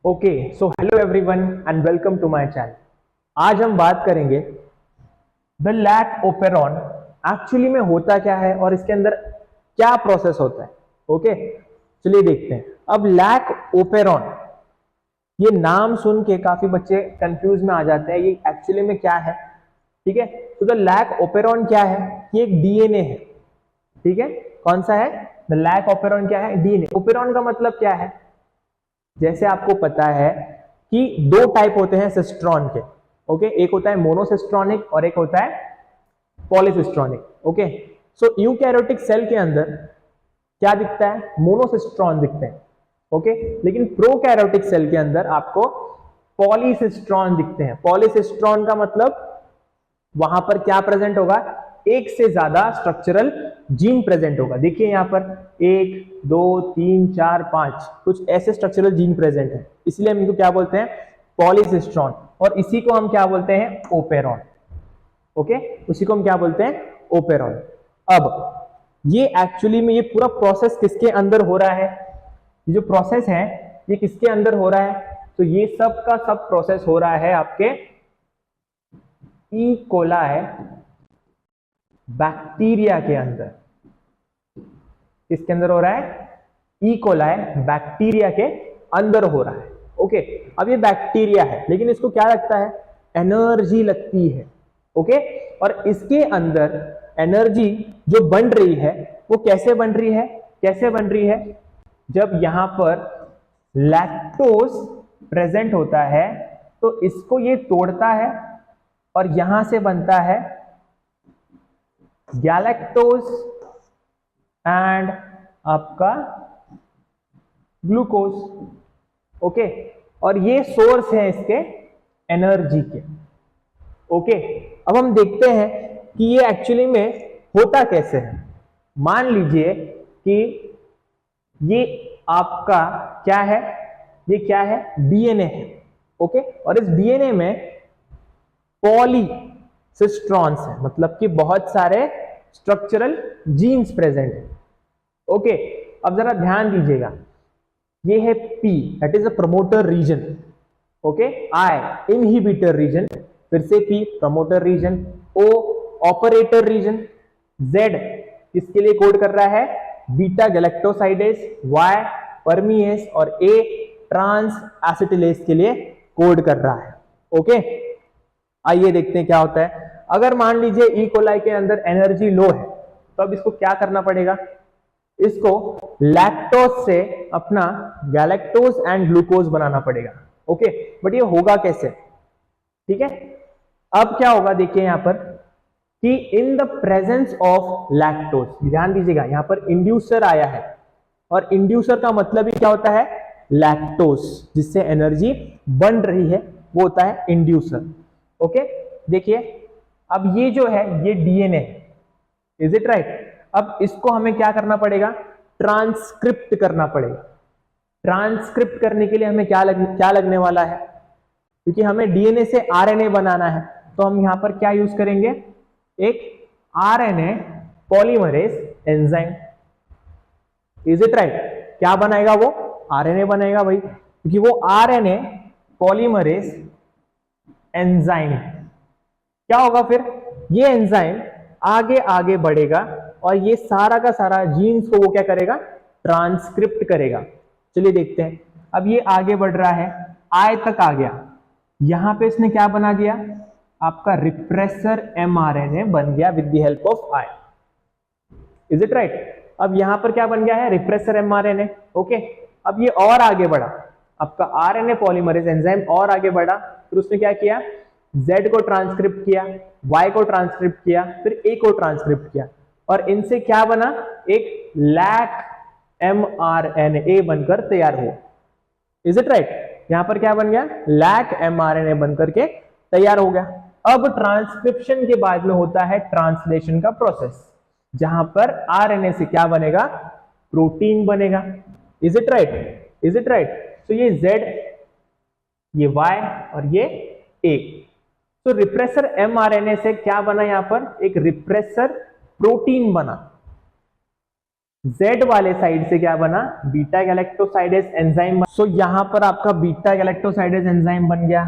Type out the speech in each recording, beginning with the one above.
Okay, so hello everyone and welcome to my channel. आज हम बात करेंगे द लैक ओपेरॉन एक्चुअली में होता क्या है और इसके अंदर क्या प्रोसेस होता है। ओके, चलिए देखते हैं। अब लैक ओपेरॉन, ये नाम सुन के काफी बच्चे कंफ्यूज में आ जाते हैं, ये एक्चुअली में क्या है। ठीक है, तो द लैक ओपेरॉन क्या है? ये एक डीएनए है। ठीक है, कौन सा है? द लैक ओपेरॉन क्या है? डीएनए। ओपेरॉन का मतलब क्या है? जैसे आपको पता है कि दो टाइप होते हैं सिस्ट्रॉन के। ओके, एक होता है मोनोसिस्ट्रॉनिक और एक होता है पॉलीसिस्ट्रॉनिक। ओके, सो यूकैरियोटिक सेल के अंदर क्या दिखता है? मोनोसिस्ट्रॉन दिखते हैं। ओके, लेकिन प्रोकैरियोटिक सेल के अंदर आपको पॉलीसिस्ट्रॉन दिखते हैं। पॉलीसिस्ट्रॉन का मतलब वहां पर क्या प्रेजेंट होगा? एक से ज्यादा स्ट्रक्चरल जीन प्रेजेंट होगा। देखिए यहां पर 1 2 3 4 5 कुछ ऐसे स्ट्रक्चरल जीन प्रेजेंट है, इसलिए हम इनको क्या बोलते हैं? पॉलीसिस्ट्रॉन। और इसी को हम क्या बोलते हैं? ओपेरॉन। ओके, उसी को हम क्या बोलते हैं? ओपेरॉन। अब ये एक्चुअली में ये पूरा प्रोसेस किसके अंदर हो रहा है? ये जो प्रोसेस है ये किसके अंदर हो रहा है? तो ये सब का सब प्रोसेस हो रहा है आपके ई कोलाई बैक्टीरिया के अंदर। किसके अंदर हो रहा है? ई कोलाई बैक्टीरिया के अंदर हो रहा है। ओके, अब ये बैक्टीरिया है लेकिन इसको क्या लगता है? एनर्जी लगती है। ओके, और इसके अंदर एनर्जी जो बन रही है वो कैसे बन रही है? कैसे बन रही है? जब यहां पर लैक्टोज प्रेजेंट होता है तो इसको ये तोड़ता है और यहां से बनता है गैलेक्टोज एंड आपका ग्लूकोज। ओके, और ये सोर्स है इसके एनर्जी के। ओके, अब हम देखते हैं कि ये एक्चुअली में होता कैसे है। मान लीजिए कि ये आपका क्या है? ये क्या है? डीएनए है। ओके, और इस डीएनए में पॉलीसिस्ट्रॉन्स है, मतलब कि बहुत सारे स्ट्रक्चरल जीन्स प्रेजेंट है। ओके, अब जरा ध्यान दीजिएगा, ये है P, that is a promoter region. Okay, I inhibitor region, फिर से P promoter region, O operator region, Z किसके लिए कोड कर रहा है? बीटा गैलेक्टोसाइडेज, वाई परमीएस और ए ट्रांस एसिटिलेज के लिए कोड कर रहा है। ओके, आइए देखते हैं क्या होता है। अगर मान लीजिए ई कोलाई के अंदर एनर्जी लो है तो अब इसको क्या करना पड़ेगा? इसको लैक्टोज से अपना गैलेक्टोज एंड ग्लूकोज बनाना पड़ेगा। ओके, बट ये होगा कैसे? ठीक है, अब क्या होगा देखिए यहां पर कि in the presence of lactose, ध्यान दीजिएगा यहां पर इंड्यूसर आया है और इंड्यूसर का मतलब ही क्या होता है? लैक्टोज, जिससे एनर्जी बन रही है वो होता है इंड्यूसर। ओके, देखिए अब ये जो है ये डीएनए, इज इट राइट? अब इसको हमें क्या करना पड़ेगा? ट्रांसक्रिप्ट करना पड़ेगा। ट्रांसक्रिप्ट करने के लिए हमें क्या लगने वाला है? क्योंकि हमें डीएनए से आरएनए बनाना है तो हम यहां पर क्या यूज करेंगे? एक RNA polymerase enzyme. Is it right? क्या बनाएगा वो? आरएनए बनाएगा भाई, क्योंकि वो आरएनए पॉलीमरेज एंजाइम। क्या होगा फिर? ये एंजाइम आगे आगे बढ़ेगा और ये सारा का सारा जीन्स को वो क्या करेगा? ट्रांसक्रिप्ट करेगा। चलिए देखते हैं। अब ये आगे बढ़ रहा है, आई तक आ गया, यहां पे इसने क्या बना दिया? आपका रिप्रेसर एमआरएनए बन गया with the help of I. Is it right? अब यहां पर क्या बन गया है? Repressor mRNA. ओके, अब ये और आगे बढ़ा, आपका आरएनए पॉलीमरेज एंजाइम और आगे बढ़ा, फिर उसने क्या किया? Z को ट्रांसक्रिप्ट किया, Y को ट्रांसक्रिप्ट किया, फिर A को ट्रांसक्रिप्ट किया और इनसे क्या बना? एक लैक mRNA बनकर तैयार हुआ। Is it right? यहां पर क्या बन गया? लैक mRNA बनकर के तैयार हो गया। अब ट्रांसक्रिप्शन के बाद में होता है ट्रांसलेशन का प्रोसेस, जहां पर आरएनए से क्या बनेगा? प्रोटीन बनेगा। Is it right? Is it right? तो ये Z, ये Y और ये A, तो रिप्रेसर एमआरएनए से क्या बना? यहां पर एक रिप्रेसर प्रोटीन बना। Z वाले साइड से क्या बना, बीटा गैलेक्टोसाइडेज एंजाइम। सो यहां पर आपका बीटा गैलेक्टोसाइडेज एंजाइम बन गया,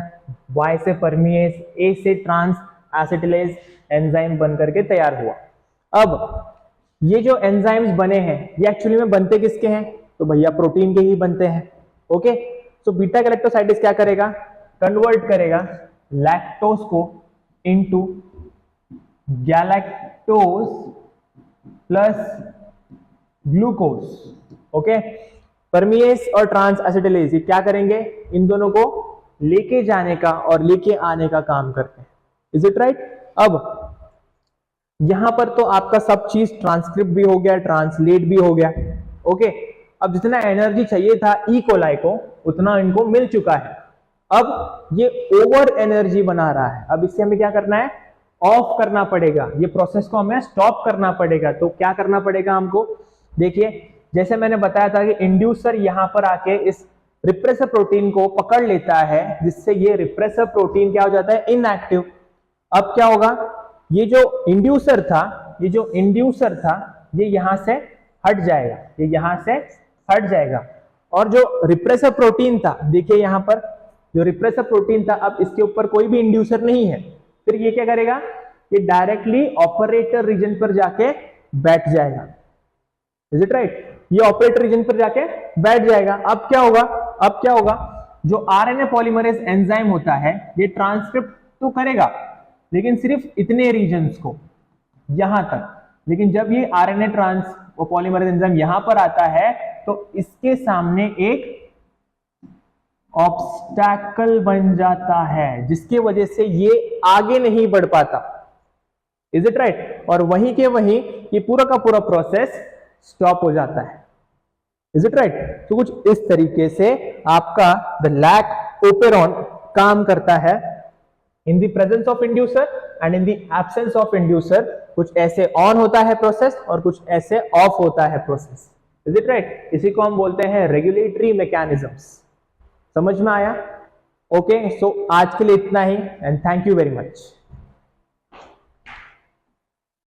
Y से परमिएज, A से ट्रांस एसिटिलेज एंजाइम बन करके तैयार हुआ। अब ये जो एंजाइम्स बने हैं ये एक्चुअली में बनते किसके हैं, तो भैया प्रोटीन के ही बनते हैं। ओके, तो बीटा गैलेक्टोसाइडेज क्या करेगा, कन्वर्ट करेगा लैक्टोज को into galactose plus glucose. Okay, परमिएज और ट्रांस एसिटिलेज ये क्या करेंगे, इन दोनों को लेके जाने का और लेके आने का काम करते हैं। Is it right? अब यहां पर तो आपका सब चीज ट्रांसक्रिप्ट भी हो गया, ट्रांसलेट भी हो गया। ओके, अब जितना एनर्जी चाहिए था ई कोलाई को उतना इनको मिल चुका है। अब ये ओवर एनर्जी बना रहा है, अब इससे हमें क्या करना है, ऑफ करना पड़ेगा, ये प्रोसेस को हमें स्टॉप करना पड़ेगा। तो क्या करना पड़ेगा हमको, देखिए जैसे मैंने बताया था कि इंड्यूसर यहां पर आके इस रिप्रेसर प्रोटीन को पकड़ लेता है, जिससे ये रिप्रेसर प्रोटीन क्या हो जाता है, इनएक्टिव। अब क्या होगा, ये जो इंड्यूसर था ये यहां से हट जाएगा, ये यहां से हट जाएगा। और जो रिप्रेसर प्रोटीन था, देखिए यहां पर जो रिप्रेसर प्रोटीन था, अब इसके ऊपर कोई भी इंड्यूसर नहीं है, फिर ये क्या करेगा, ये डायरेक्टली ऑपरेटर रीजन पर जाके बैठ जाएगा। Is it right? ये ऑपरेटर रीजन पर जाके बैठ जाएगा। अब क्या होगा, जो आरएनए पॉलीमरेज एंजाइम होता है ये ट्रांसक्रिप्ट तो करेगा, लेकिन सिर्फ इतने रीजन्स को, यहां तक। लेकिन जब ये आरएनए ट्रांस पॉलीमरेज एंजाइम यहां पर आता है तो इसके सामने एक ऑब्स्टैकल बन जाता है, जिसकी वजह से ये आगे नहीं बढ़ पाता। Is it right? और वहीं के वहीं ये पूरा का पूरा प्रोसेस स्टॉप हो जाता है। Is it right? तो कुछ इस तरीके से आपका द लैक ओपेरॉन काम करता है in the presence of inducer and in the absence of inducer. कुछ ऐसे ऑन होता है प्रोसेस और कुछ ऐसे ऑफ होता है प्रोसेस। Is it right? इसी को हम बोलते हैं रेगुलेटरी मैकेनिज्म्स। समझ में आया? ओके, सो आज के लिए इतना ही and thank you very much.